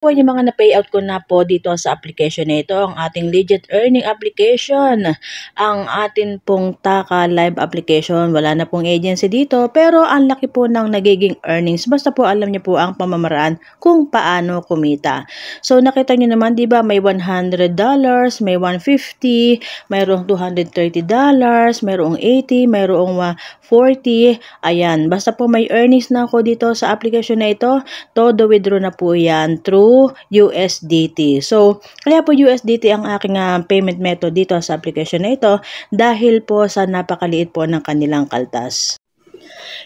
Po yung mga na-payout ko na po dito sa application na ito, ang ating legit earning application, ang atin pong Taka Live application. Wala na pong agency dito, pero ang laki po ng nagiging earnings. Basta po alam niyo po ang pamamaraan kung paano kumita. So nakita niyo naman, di ba, may $100, may $150, mayroong $230, mayroong $80, mayroong $40. Ayan, basta po may earnings na ako dito sa application na ito, todo withdraw na po yan through USDT. So, kaya po USDT ang aking payment method dito sa application na ito dahil po sa napakaliit po ng kanilang kaltas.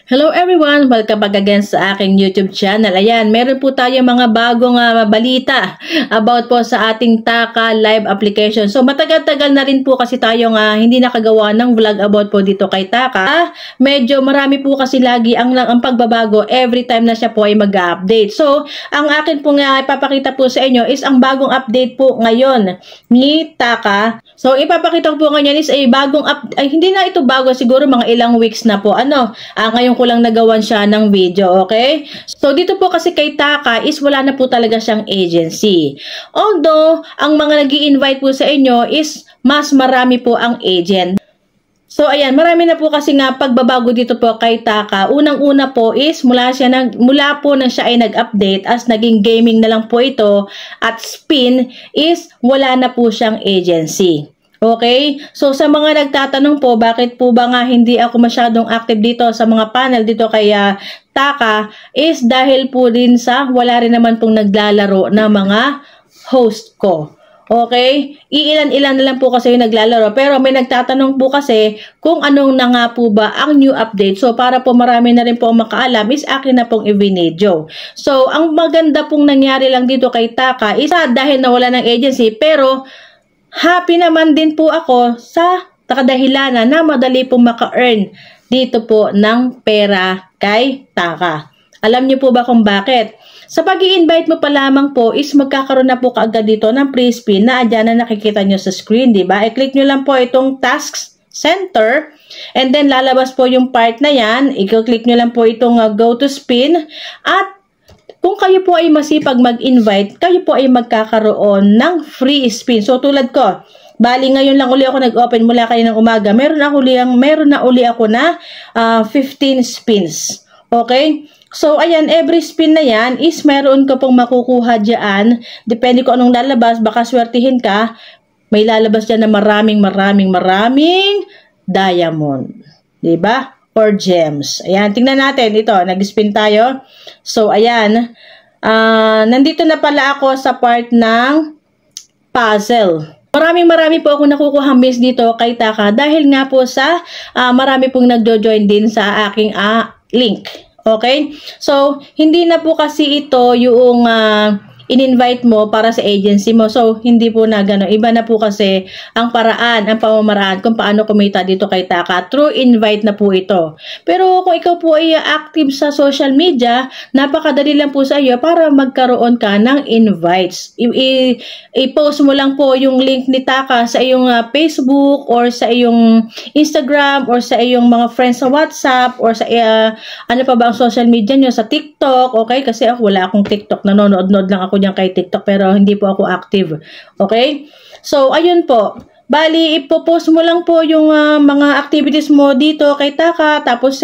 Hello everyone! Welcome back again sa aking YouTube channel. Ayan, meron po tayo mga bagong balita about po sa ating Taka Live application. So, matagal-tagal na rin po kasi tayong hindi nakagawa ng vlog about po dito kay Taka. Medyo marami po kasi lagi ang pagbabago every time na siya po ay mag-update. So, ang akin po nga ipapakita po sa inyo is ang bagong update po ngayon ni Taka. So, ipapakita ko po ngayon is ay bagong hindi na ito bago, siguro mga ilang weeks na po. Ngayon ko lang nagawan siya ng video, okay? So, dito po kasi kay Taka is wala na po talaga siyang agency. Although, ang mga nag-i-invite po sa inyo is mas marami po ang agent. So, ayan, marami na po kasi nga pagbabago dito po kay Taka. Unang-una po is mula po nang siya ay nag-update as naging gaming na lang po ito at spin is wala na po siyang agency. Okay? So, sa mga nagtatanong po, bakit po ba nga hindi ako masyadong active dito sa mga panel dito kay Taka is dahil po din sa wala rin naman pong naglalaro na mga host ko. Okay? Iilan-ilan na lang po kasi yung naglalaro. Pero may nagtatanong po kasi kung anong na nga po ba ang new update. So, para po marami na rin po makaalam is akin na pong i-video. So, ang maganda pong nangyari lang dito kay Taka is dahil nawala ng agency, pero happy naman din po ako sa kadahilanan na madali pong maka-earn dito po ng pera kay Taka. Alam niyo po ba kung bakit? Sa pag-i-invite mo pa lamang po is magkakaroon na po kaagad dito ng free spin na andyan na nakikita nyo sa screen, di ba? I-click nyo lang po itong Tasks Center and then lalabas po yung part na yan. I-click nyo lang po itong Go to Spin at kung kayo po ay masipag mag-invite, kayo po ay magkakaroon ng free spin. So, tulad ko, bali ngayon lang uli ako nag-open mula kayo ng umaga. Meron na uli ako na 15 spins. Okay? So, ayan, every spin na yan is meron ka pong makukuha dyan. Depende kung anong lalabas, baka swertihin ka. May lalabas dyan na maraming diamond. Diba? Or gems. Ayan, tingnan natin. Ito, nag-spin tayo. So, ayan. Nandito na pala ako sa part ng puzzle. Marami po ako nakukuha miss dito kay Taka dahil nga po sa marami pong nagjo-join din sa aking link. Okay? So, hindi na po kasi ito yung in-invite mo para sa agency mo. So, hindi po na gano'n. Iba na po kasi ang paraan, ang pamamaraan kung paano kumita dito kay Taka. True invite na po ito. Pero kung ikaw po ay active sa social media, napakadali lang po sa iyo para magkaroon ka ng invites. I-post mo lang po yung link ni Taka sa iyong Facebook or sa iyong Instagram or sa iyong mga friends sa WhatsApp or sa ano pa ba ang social media nyo, sa TikTok. Okay? Kasi ako wala akong TikTok. Nanonood-nood lang ako dyan kay TikTok pero hindi po ako active. Okay? So, ayun po. Bali, ipopost mo lang po yung mga activities mo dito kay Taka. Tapos,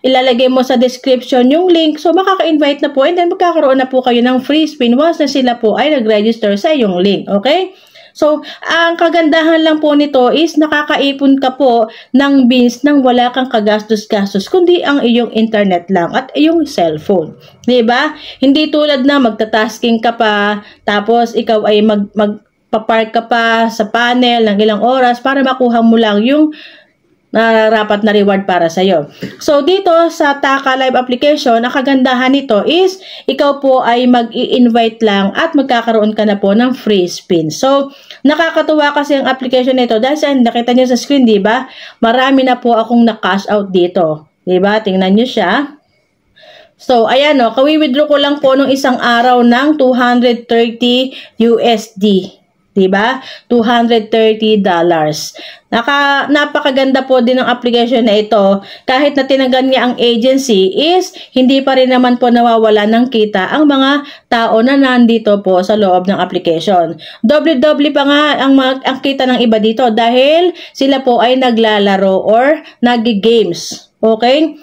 ilalagay mo sa description yung link. So, makaka-invite na po and then magkakaroon na po kayo ng free spin once na sila po ay nag-register sa yung link. Okay? So, ang kagandahan lang po nito is nakakaipon ka po ng beans nang wala kang kagastos-gastos, kundi ang iyong internet lang at iyong cellphone. Diba? Hindi tulad na magta-tasking ka pa, tapos ikaw ay magpapark ka pa sa panel ng ilang oras para makuha mo lang yung nararapat na reward para sa iyo. So, dito sa Taka Live application, ang kagandahan nito is ikaw po ay mag-i-invite lang at magkakaroon ka na po ng free spin. So, nakakatuwa kasi ang application nito dahil sa nakita niyo sa screen, di ba? Marami na po akong na-cash out dito. Di ba? Tingnan niyo siya. So, ayan kawi-withdraw ko lang po nung isang araw ng 230 USD. Diba? $230. Napakaganda po din ng application na ito. Kahit na tinanggal niya ang agency is hindi pa rin naman po nawawala ng kita ang mga tao na nandito po sa loob ng application. Doble-doble pa nga ang kita ng iba dito dahil sila po ay naglalaro or nag-games. Okay?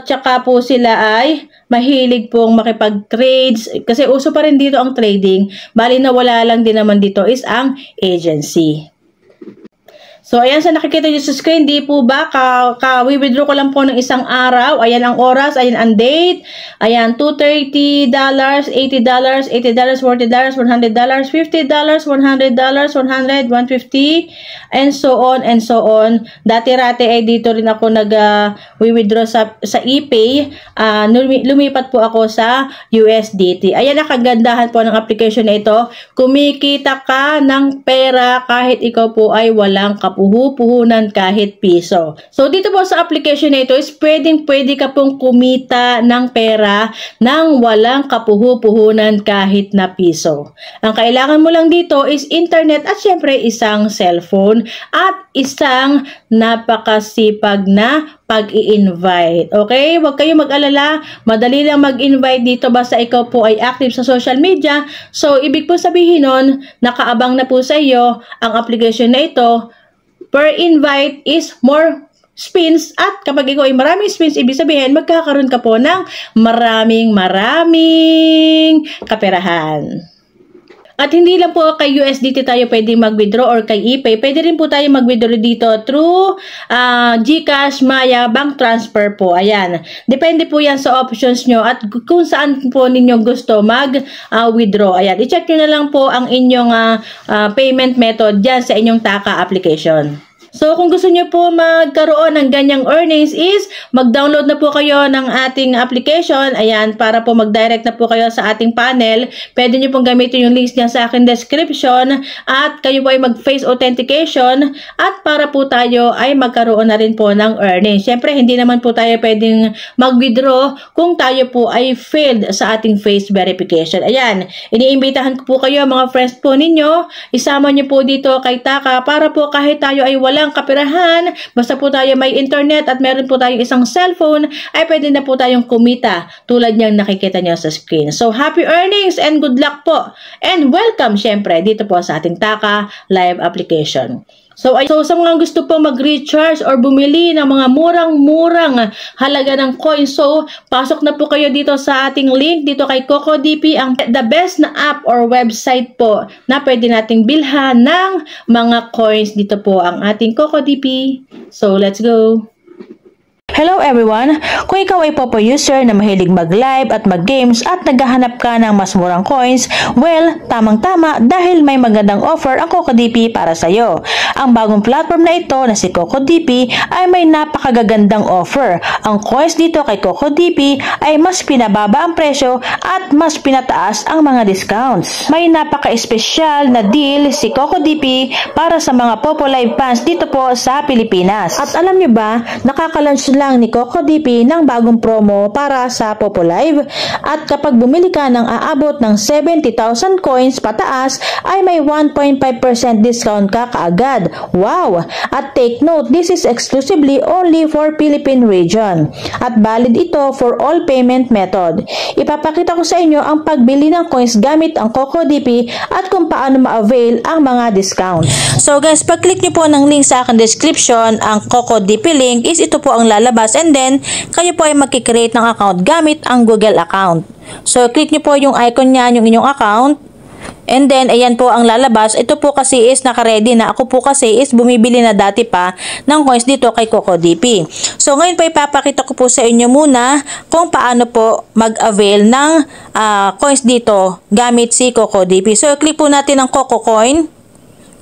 Tsaka po sila ay mahilig pong makipag-trades kasi uso pa rin dito ang trading. Bali na wala lang din naman dito is ang agency. So, ayan sa nakikita nyo sa screen, di po ba, withdraw ko lang po ng isang araw. Ayan ang oras, ayan ang date. Ayan, $230, $80, $80, $40, $100, $50, $100, $100, $150, and so on, and so on. Dati-rati ay dito rin ako nag-withdraw sa ePay. Lumipat po ako sa USDT. Ayan ang kagandahan po ng application na ito. Kumikita ka ng pera kahit ikaw po ay walang kapuhupuhunan kahit piso. So, dito po sa application na ito is pwede ka pong kumita ng pera nang walang kapuhupuhunan kahit na piso. Ang kailangan mo lang dito is internet at syempre isang cellphone at isang napakasipag na pag-i-invite. Okay? Huwag kayong mag-alala. Madali lang mag-invite dito basta ikaw po ay active sa social media. So, ibig po sabihin nun, nakaabang na po sa iyo ang application na ito. Per invite is more spins at kapag ikaw ay maraming spins, ibig sabihin magkakaroon ka po ng maraming kaperahan. At hindi lang po kay USDT tayo pwedeng mag-withdraw or kay ePay. Pwede rin po tayo mag-withdraw dito through GCash, Maya, bank transfer po. Ayan. Depende po yan sa options nyo at kung saan po ninyo gusto mag-withdraw. Ayan. I-check nyo na lang po ang inyong payment method dyan sa inyong Taka application. So, kung gusto nyo po magkaroon ng ganyang earnings is mag-download na po kayo ng ating application. Ayan, para po mag-direct na po kayo sa ating panel. Pwede nyo pong gamitin yung links niya sa aking description at kayo po ay mag-face authentication at para po tayo ay magkaroon na rin po ng earnings. Siyempre, hindi naman po tayo pwedeng mag-withdraw kung tayo po ay failed sa ating face verification. Ayan, iniimbitahan ko po kayo mga friends po ninyo. Isama nyo po dito kay Taka para po kahit tayo ay walang kaperahan, basta po tayo may internet at meron po tayong isang cellphone, ay pwede na po tayong kumita tulad niyang nakikita niyo sa screen. So, happy earnings and good luck po. And welcome, syempre, dito po sa ating Taka Live application. So, sa mga gusto pong mag-recharge or bumili ng mga murang-murang halaga ng coins, so, pasok na po kayo dito sa ating link, dito kay CocoDP, ang the best na app or website po na pwede nating bilhan ng mga coins. Dito po ang ating CocoDP. So, let's go! Hello everyone! Kung ikaw ay Popo user na mahilig mag-live at mag-games at naghahanap ka ng mas murang coins, well, tamang-tama dahil may magandang offer ang CocoDP para sa iyo. Ang bagong platform na ito na si CocoDP ay may napakagagandang offer. Ang coins dito kay CocoDP ay mas pinababa ang presyo at mas pinataas ang mga discounts. May napaka-espesyal na deal si CocoDP para sa mga Popo Live fans dito po sa Pilipinas. At alam niyo ba, nakaka-launch lang ni CocoDP ng bagong promo para sa Popo Live at kapag bumili ka ng aabot ng 70,000 coins pataas ay may 1.5% discount ka kaagad. Wow! At take note, this is exclusively only for Philippine region at valid ito for all payment method. Ipapakita ko sa inyo ang pagbili ng coins gamit ang CocoDP at kung paano ma-avail ang mga discount. So guys, pag-click nyo po ng link sa aking description, ang CocoDP link is ito po ang lalabas and then kayo po ay magkikreate ng account gamit ang Google account. So click nyo po yung icon niyan, yung inyong account. And then, ayan po ang lalabas. Ito po kasi is naka-ready na. Ako po kasi is bumibili na dati pa ng coins dito kay CocoDP. So, ngayon po ipapakita ko po sa inyo muna kung paano po mag-avail ng coins dito gamit si CocoDP. So, click po natin ang CocoCoin.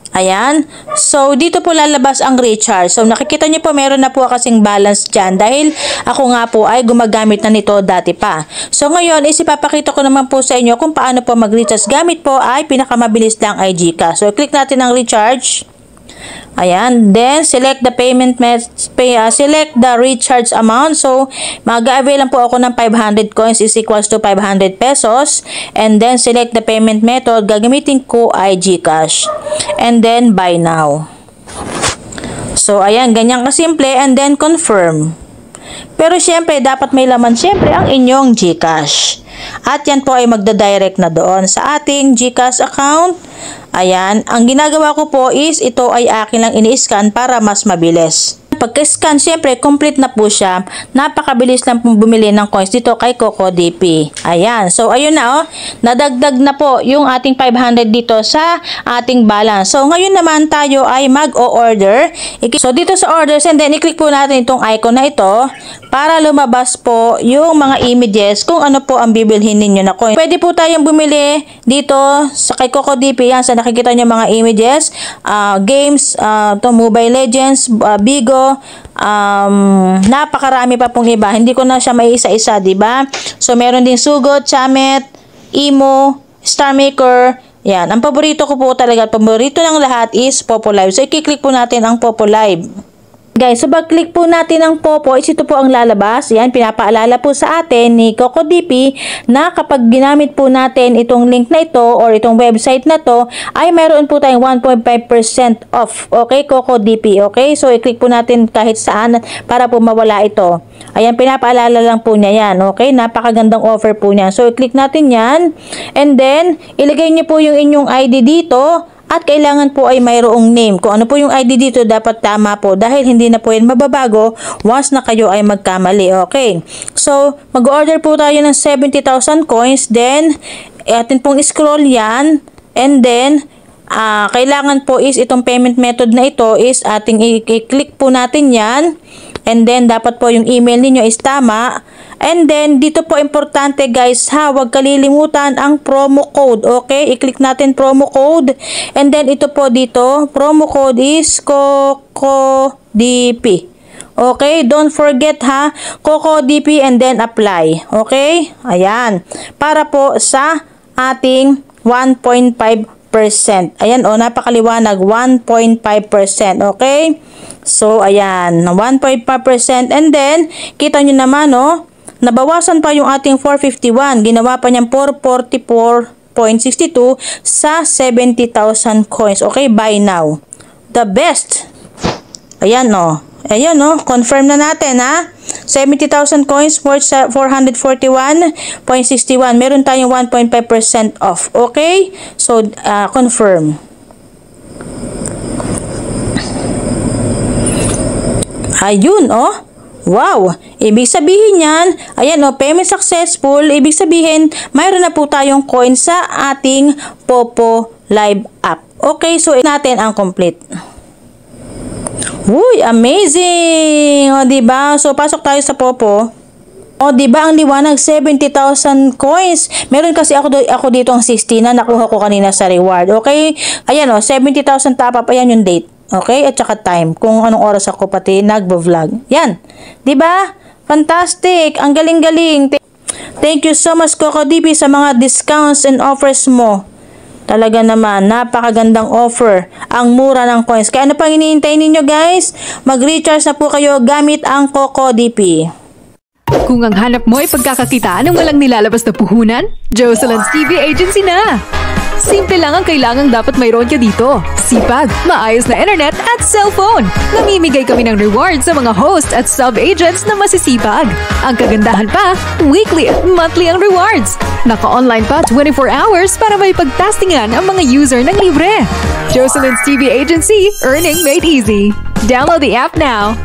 Ayan. So, dito po lalabas ang recharge. So, nakikita niyo po meron na po kasing balance dyan dahil ako nga po ay gumagamit na nito dati pa. So, ngayon is ipapakita ko naman po sa inyo kung paano po mag-recharge gamit po ay pinakamabilis lang ay GCash. So, click natin ang recharge. Ayan, then select the select the recharge amount. So, mag-avail lang po ako ng 500 coins is equals to 500 pesos. And then select the payment method. Gagamitin ko ay GCash. And then buy now. So, ayan, ganyan kasimple. And then confirm. Pero syempre, dapat may laman syempre ang inyong GCash. At yan po ay magda-direct na doon sa ating GCash account. Ayan, ang ginagawa ko po is ito ay akin lang ini-scan para mas mabilis. Pagka-scan, syempre, complete na po siya. Napakabilis lang pong bumili ng coins dito kay CocoDP. Ayan. So, ayun na, nadagdag na po yung ating 500 dito sa ating balance. So, ngayon naman tayo ay mag-o-order. So, dito sa orders, and then, i-click po natin itong icon na ito para lumabas po yung mga images kung ano po ang bibilhin ninyo na coin. Pwede po tayong bumili dito sa kay CocoDP. Yan, sa nakikita nyo mga images, games, Mobile Legends, Bigo, napakarami pa pong iba. Hindi ko na siya may isa-isa, diba? So, meron din Sugot, Chamet, Imo, Star Maker. Yan. Ang paborito ko po talaga, paborito ng lahat is Popo Live. So, i-click po natin ang Popo Live. Guys, so pag-click po natin ng Popo, ito po ang lalabas. Yan, pinapaalala po sa atin ni CocoDP na kapag ginamit po natin itong link na ito or itong website na to, ay mayroon po tayong 1.5% off. Okay, CocoDP. Okay, so i-click po natin kahit saan para po mawala ito. Ayan, pinapaalala lang po niya yan. Okay, napakagandang offer po niya. So, i-click natin yan. And then, ilagay niyo po yung inyong ID dito. At kailangan po ay mayroong name. Kung ano po yung ID dito, dapat tama po. Dahil hindi na po yan mababago once na kayo ay magkamali. Okay. So, mag-order po tayo ng 70,000 coins. Then, atin pong scroll yan. And then, kailangan po is itong payment method na ito is ating i-click po natin yan. And then, dapat po yung email ninyo is tama. And then, dito po importante guys ha, huwag kalilimutan ang promo code. Okay, i-click natin promo code. And then, ito po dito, promo code is CocoDP. Okay, don't forget ha, CocoDP and then apply. Okay, ayan. Para po sa ating 1.5%. Ayan o, napakaliwanag, 1.5%. Okay, so ayan, 1.5%. And then, kita nyo naman o, nabawasan pa yung ating 451. Ginawa pa niyang 444.62 sa 70,000 coins. Okay, buy now. The best. Ayan o. Ayan o. Confirm na natin ha. 70,000 coins worth 441.61. Meron tayong 1.5% off. Okay? So, confirm. Ayun o. Wow! Ibig sabihin yan, ayan o, payment successful. Ibig sabihin, mayroon na po tayong coin sa ating Popo Live app. Okay, so natin ang complete. Uy, amazing! O, diba? So, pasok tayo sa Popo. O, diba ang liwanag? 70,000 coins. Meron kasi ako dito ang 60 na nakuha ko kanina sa reward. Okay? Ayan o, 70,000 top up. Ayan yung date. Okay? At saka time. Kung anong oras ako pati nagbo-vlog. Yan. Diba? Fantastic. Ang galing-galing. Thank you so much, CocoDP, sa mga discounts and offers mo. Talaga naman, napakagandang offer. Ang mura ng coins. Kaya ano pang hinihintay ninyo guys? Mag-recharge na po kayo gamit ang CocoDP. Kung ang hanap mo ay pagkakakitaan ng walang nilalabas na puhunan, Jocelyn's TV Agency na! Simple lang ang kailangang dapat mayroon ka dito. Sipag, maayos na internet at cellphone. Namimigay kami ng rewards sa mga host at sub-agents na masisipag. Ang kagandahan pa, weekly at monthly ang rewards. Naka-online pa 24 hours para may pagtastingan ang mga user ng libre. Jocelyn's TV Agency, earning made easy. Download the app now.